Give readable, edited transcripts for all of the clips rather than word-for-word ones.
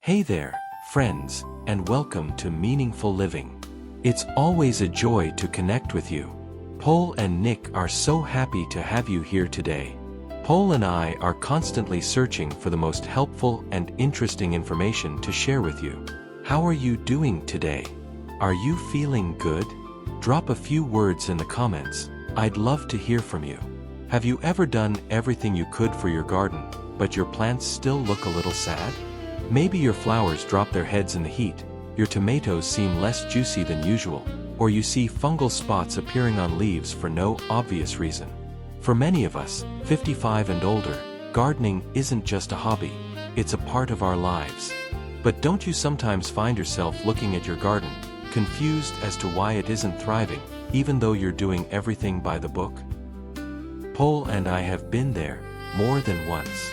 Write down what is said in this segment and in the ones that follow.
Hey there, friends, and welcome to Meaningful Living. It's always a joy to connect with you. Pol and Nick are so happy to have you here today. Pol and I are constantly searching for the most helpful and interesting information to share with you. How are you doing today? Are you feeling good? Drop a few words in the comments. I'd love to hear from you. Have you ever done everything you could for your garden, but your plants still look a little sad? Maybe your flowers drop their heads in the heat, your tomatoes seem less juicy than usual, or you see fungal spots appearing on leaves for no obvious reason. For many of us, 55 and older, gardening isn't just a hobby, it's a part of our lives. But don't you sometimes find yourself looking at your garden, confused as to why it isn't thriving, even though you're doing everything by the book? Pol and I have been there, more than once.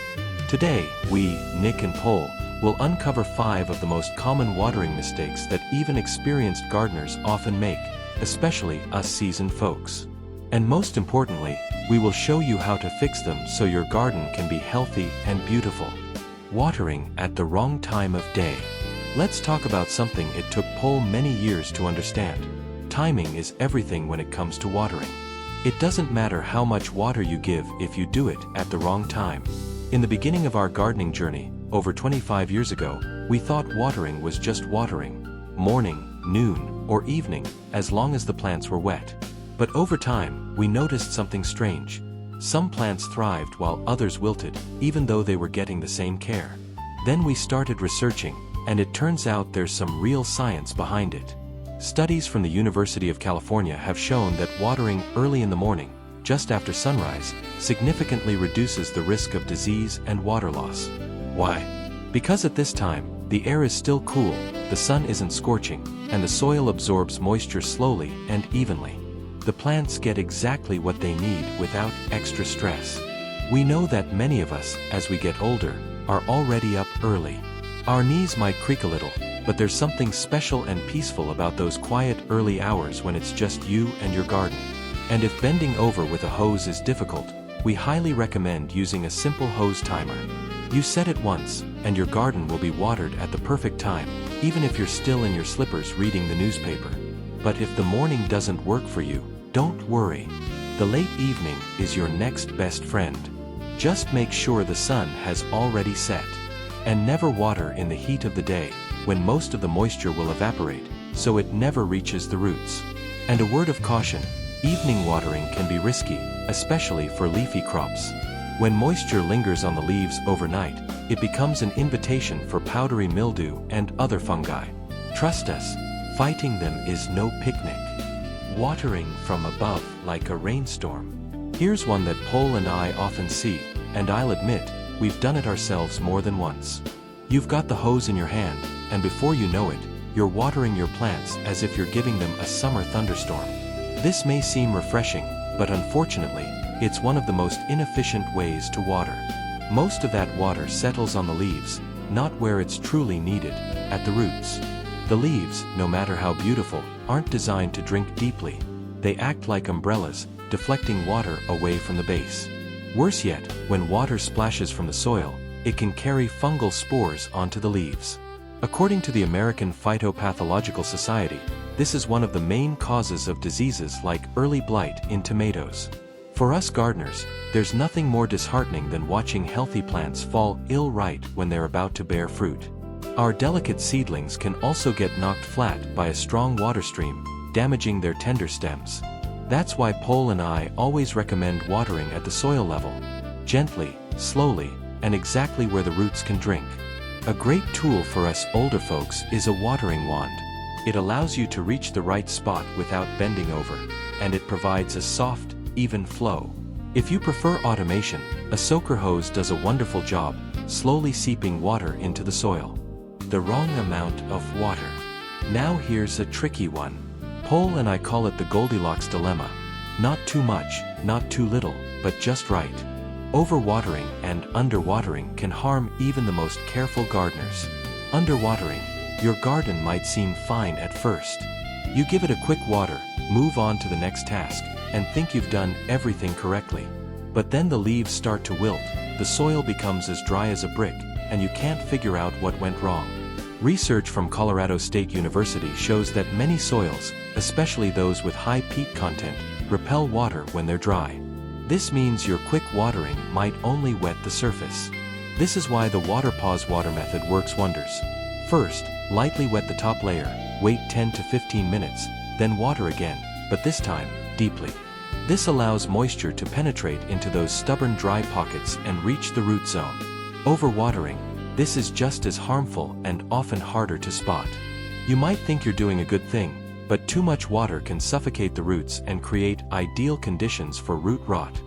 Today, we, Nick and Pol, will uncover 5 of the most common watering mistakes that even experienced gardeners often make, especially us seasoned folks. And most importantly, we will show you how to fix them so your garden can be healthy and beautiful. Watering at the wrong time of day. Let's talk about something it took Pol many years to understand. Timing is everything when it comes to watering. It doesn't matter how much water you give if you do it at the wrong time. In the beginning of our gardening journey, over 25 years ago, we thought watering was just watering, morning, noon, or evening, as long as the plants were wet. But over time, we noticed something strange. Some plants thrived while others wilted, even though they were getting the same care. Then we started researching, and it turns out there's some real science behind it. Studies from the University of California have shown that watering early in the morning, just after sunrise, significantly reduces the risk of disease and water loss. Why? Because at this time, the air is still cool, the sun isn't scorching, and the soil absorbs moisture slowly and evenly. The plants get exactly what they need without extra stress. We know that many of us, as we get older, are already up early. Our knees might creak a little, but there's something special and peaceful about those quiet early hours when it's just you and your garden. And if bending over with a hose is difficult, we highly recommend using a simple hose timer. You set it once, and your garden will be watered at the perfect time, even if you're still in your slippers reading the newspaper. But if the morning doesn't work for you, don't worry. The late evening is your next best friend. Just make sure the sun has already set. And never water in the heat of the day, when most of the moisture will evaporate, so it never reaches the roots. And a word of caution, evening watering can be risky, especially for leafy crops. When moisture lingers on the leaves overnight, it becomes an invitation for powdery mildew and other fungi. Trust us, fighting them is no picnic. Watering from above like a rainstorm. Here's one that Pol and I often see, and I'll admit, we've done it ourselves more than once. You've got the hose in your hand, and before you know it, you're watering your plants as if you're giving them a summer thunderstorm. This may seem refreshing, but unfortunately, it's one of the most inefficient ways to water. Most of that water settles on the leaves, not where it's truly needed, at the roots. The leaves, no matter how beautiful, aren't designed to drink deeply. They act like umbrellas, deflecting water away from the base. Worse yet, when water splashes from the soil, it can carry fungal spores onto the leaves. According to the American Phytopathological Society, this is one of the main causes of diseases like early blight in tomatoes. For us gardeners, there's nothing more disheartening than watching healthy plants fall ill right when they're about to bear fruit. Our delicate seedlings can also get knocked flat by a strong water stream, damaging their tender stems. That's why Pol and I always recommend watering at the soil level, gently, slowly, and exactly where the roots can drink. A great tool for us older folks is a watering wand. It allows you to reach the right spot without bending over, and it provides a soft, even flow. If you prefer automation, a soaker hose does a wonderful job, slowly seeping water into the soil. The wrong amount of water. Now here's a tricky one. Pol and I call it the Goldilocks dilemma. Not too much, not too little, but just right. Overwatering and underwatering can harm even the most careful gardeners. Underwatering, your garden might seem fine at first. You give it a quick water, move on to the next task, and think you've done everything correctly. But then the leaves start to wilt, the soil becomes as dry as a brick, and you can't figure out what went wrong. Research from Colorado State University shows that many soils, especially those with high peat content, repel water when they're dry. This means your quick watering might only wet the surface. This is why the water pause water method works wonders. First, lightly wet the top layer, wait 10 to 15 minutes, then water again, but this time, deeply. This allows moisture to penetrate into those stubborn dry pockets and reach the root zone. Overwatering, this is just as harmful and often harder to spot. You might think you're doing a good thing, but too much water can suffocate the roots and create ideal conditions for root rot.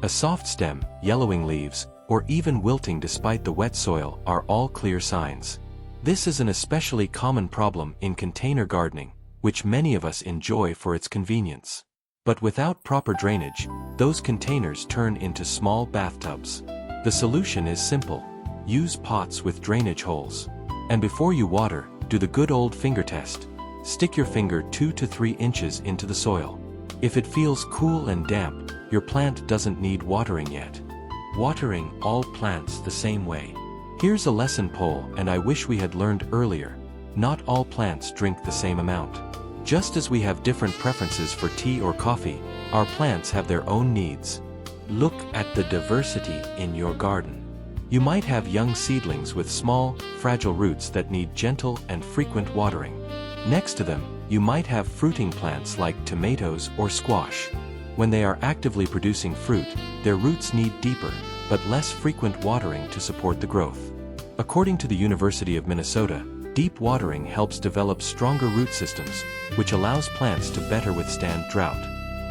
A soft stem, yellowing leaves, or even wilting despite the wet soil are all clear signs. This is an especially common problem in container gardening, which many of us enjoy for its convenience. But without proper drainage, those containers turn into small bathtubs. The solution is simple. Use pots with drainage holes. And before you water, do the good old finger test. Stick your finger 2 to 3 inches into the soil. If it feels cool and damp, your plant doesn't need watering yet. Watering all plants the same way. Here's a lesson Pol and I wish we had learned earlier. Not all plants drink the same amount. Just as we have different preferences for tea or coffee, our plants have their own needs. Look at the diversity in your garden. You might have young seedlings with small, fragile roots that need gentle and frequent watering. Next to them, you might have fruiting plants like tomatoes or squash. When they are actively producing fruit, their roots need deeper, but less frequent watering to support the growth. According to the University of Minnesota, deep watering helps develop stronger root systems, which allows plants to better withstand drought.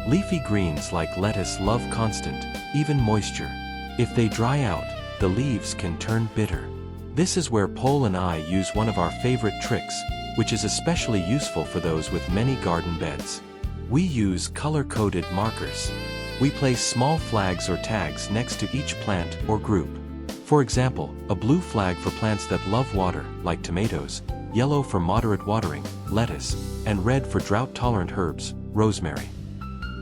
Leafy greens like lettuce love constant, even moisture. If they dry out, the leaves can turn bitter. This is where Pol and I use one of our favorite tricks, which is especially useful for those with many garden beds. We use color-coded markers. We place small flags or tags next to each plant or group. For example, a blue flag for plants that love water, like tomatoes, yellow for moderate watering, lettuce, and red for drought-tolerant herbs, rosemary.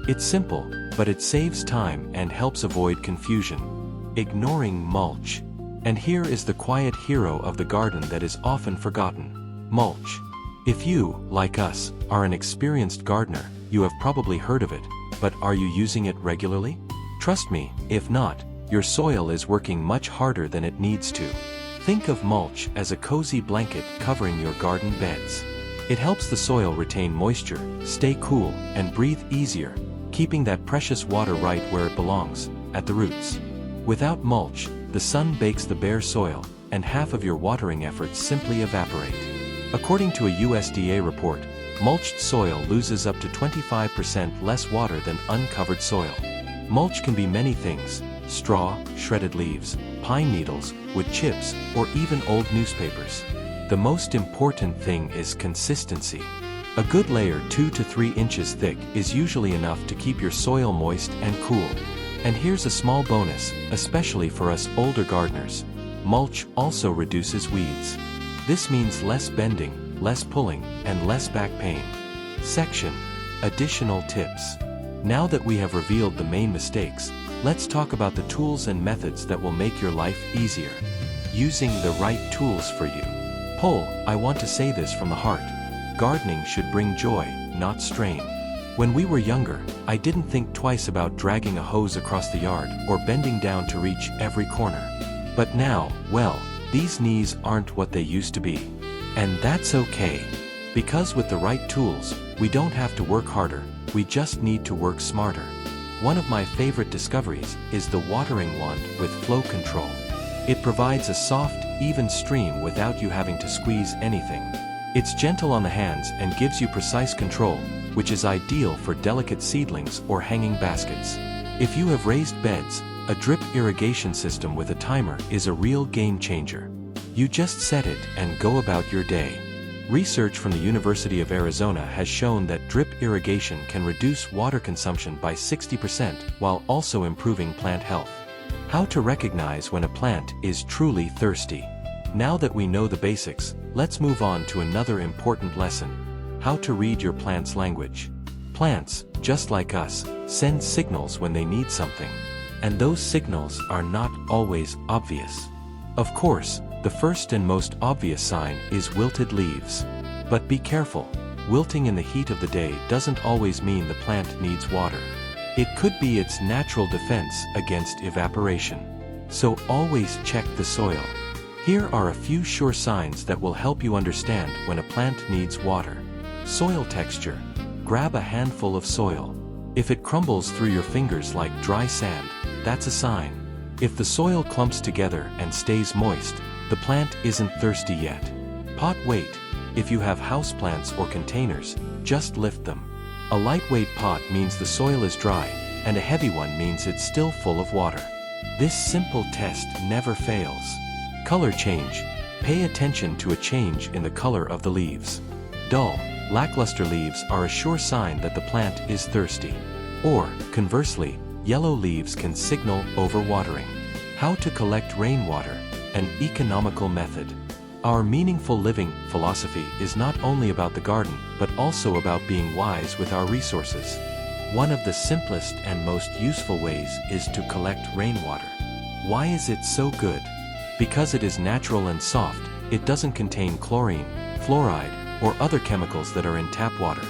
It's simple, but it saves time and helps avoid confusion. Ignoring mulch. And here is the quiet hero of the garden that is often forgotten: mulch. If you, like us, are an experienced gardener, you have probably heard of it, but are you using it regularly? Trust me, if not, your soil is working much harder than it needs to. Think of mulch as a cozy blanket covering your garden beds. It helps the soil retain moisture, stay cool, and breathe easier, keeping that precious water right where it belongs, at the roots. Without mulch, the sun bakes the bare soil, and half of your watering efforts simply evaporate. According to a USDA report, mulched soil loses up to 25% less water than uncovered soil. Mulch can be many things: straw, shredded leaves, pine needles, wood chips, or even old newspapers. The most important thing is consistency. A good layer 2 to 3 inches thick is usually enough to keep your soil moist and cool. And here's a small bonus, especially for us older gardeners. Mulch also reduces weeds. This means less bending, less pulling, and less back pain. Section: Additional tips. Now that we have revealed the main mistakes, let's talk about the tools and methods that will make your life easier. Using the right tools for you. Pol, I want to say this from the heart. Gardening should bring joy, not strain. When we were younger, I didn't think twice about dragging a hose across the yard or bending down to reach every corner. But now, well, these knees aren't what they used to be. And that's okay. Because with the right tools, we don't have to work harder, we just need to work smarter. One of my favorite discoveries is the watering wand with flow control. It provides a soft, even stream without you having to squeeze anything. It's gentle on the hands and gives you precise control, which is ideal for delicate seedlings or hanging baskets. If you have raised beds, a drip irrigation system with a timer is a real game changer. You just set it and go about your day. Research from the University of Arizona has shown that drip irrigation can reduce water consumption by 60% while also improving plant health. How to recognize when a plant is truly thirsty. Now that we know the basics, let's move on to another important lesson: how to read your plant's language. Plants, just like us, send signals when they need something. And those signals are not always obvious. Of course, The first and most obvious sign is wilted leaves. But be careful, wilting in the heat of the day doesn't always mean the plant needs water. It could be its natural defense against evaporation. So always check the soil. Here are a few sure signs that will help you understand when a plant needs water. Soil texture. Grab a handful of soil. If it crumbles through your fingers like dry sand, that's a sign. If the soil clumps together and stays moist, the plant isn't thirsty yet. Pot weight. If you have houseplants or containers, just lift them. A lightweight pot means the soil is dry, and a heavy one means it's still full of water. This simple test never fails. Color change. Pay attention to a change in the color of the leaves. Dull, lackluster leaves are a sure sign that the plant is thirsty. Or, conversely, yellow leaves can signal overwatering. How to collect rainwater, an economical method. Our meaningful living philosophy is not only about the garden, but also about being wise with our resources. One of the simplest and most useful ways is to collect rainwater. Why is it so good? Because it is natural and soft, it doesn't contain chlorine, fluoride, or other chemicals that are in tap water.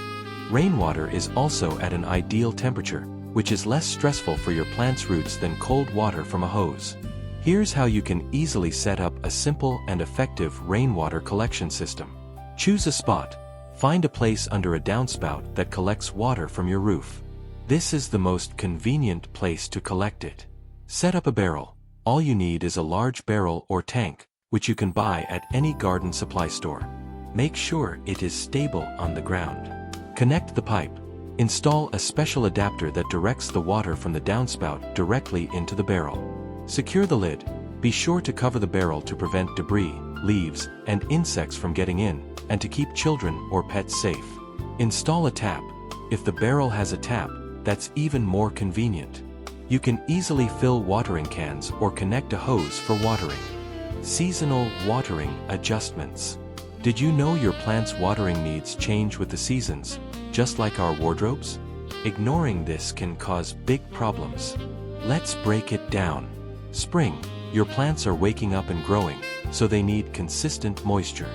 Rainwater is also at an ideal temperature, which is less stressful for your plant's roots than cold water from a hose. Here's how you can easily set up a simple and effective rainwater collection system. Choose a spot. Find a place under a downspout that collects water from your roof. This is the most convenient place to collect it. Set up a barrel. All you need is a large barrel or tank, which you can buy at any garden supply store. Make sure it is stable on the ground. Connect the pipe. Install a special adapter that directs the water from the downspout directly into the barrel. Secure the lid. Be sure to cover the barrel to prevent debris, leaves, and insects from getting in, and to keep children or pets safe. Install a tap. If the barrel has a tap, that's even more convenient. You can easily fill watering cans or connect a hose for watering. Seasonal watering adjustments. Did you know your plant's watering needs change with the seasons, just like our wardrobes? Ignoring this can cause big problems. Let's break it down. Spring. Your plants are waking up and growing, so they need consistent moisture.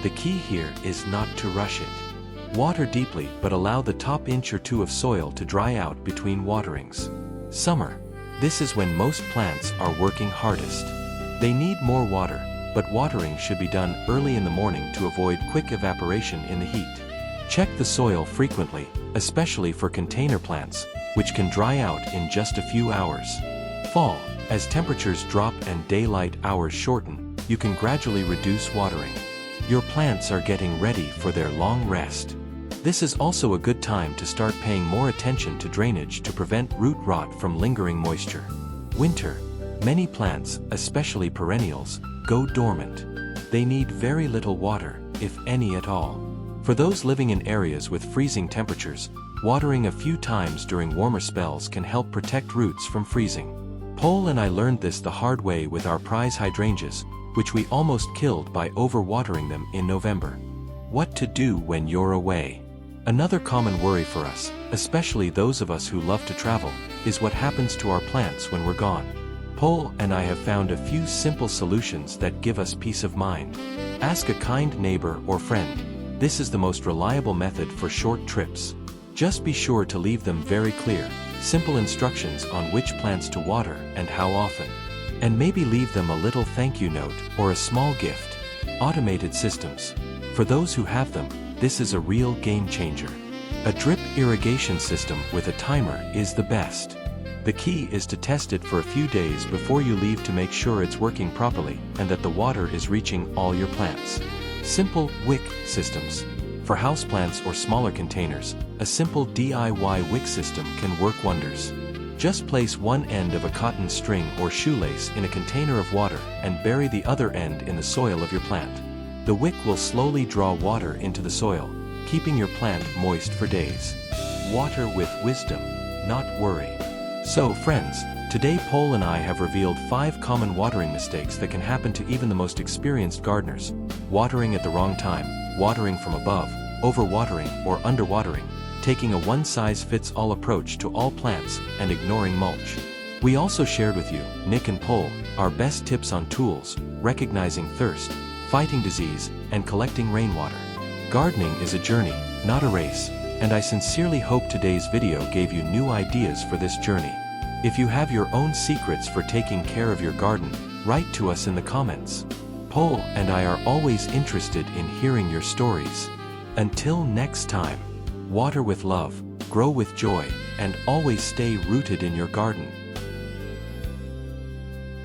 The key here is not to rush it. Water deeply but allow the top inch or two of soil to dry out between waterings. Summer. This is when most plants are working hardest. They need more water, but watering should be done early in the morning to avoid quick evaporation in the heat. Check the soil frequently, especially for container plants, which can dry out in just a few hours. Fall. As temperatures drop and daylight hours shorten, you can gradually reduce watering. Your plants are getting ready for their long rest. This is also a good time to start paying more attention to drainage to prevent root rot from lingering moisture. Winter. Many plants, especially perennials, go dormant. They need very little water, if any at all. For those living in areas with freezing temperatures, watering a few times during warmer spells can help protect roots from freezing. Pol and I learned this the hard way with our prize hydrangeas, which we almost killed by overwatering them in November. What to do when you're away? Another common worry for us, especially those of us who love to travel, is what happens to our plants when we're gone. Pol and I have found a few simple solutions that give us peace of mind. Ask a kind neighbor or friend. This is the most reliable method for short trips. Just be sure to leave them very clear, simple instructions on which plants to water and how often. And maybe leave them a little thank you note or a small gift. Automated systems. For those who have them, this is a real game changer. A drip irrigation system with a timer is the best. The key is to test it for a few days before you leave to make sure it's working properly and that the water is reaching all your plants. Simple wick systems. For houseplants or smaller containers, a simple DIY wick system can work wonders. Just place one end of a cotton string or shoelace in a container of water and bury the other end in the soil of your plant. The wick will slowly draw water into the soil, keeping your plant moist for days. Water with wisdom, not worry. So friends, today Pol and I have revealed 5 common watering mistakes that can happen to even the most experienced gardeners. Watering at the wrong time, watering from above, overwatering or underwatering, taking a one-size-fits-all approach to all plants, and ignoring mulch. We also shared with you, Nick and Pol, our best tips on tools, recognizing thirst, fighting disease, and collecting rainwater. Gardening is a journey, not a race, and I sincerely hope today's video gave you new ideas for this journey. If you have your own secrets for taking care of your garden, write to us in the comments. Pol and I are always interested in hearing your stories. Until next time, water with love, grow with joy, and always stay rooted in your garden.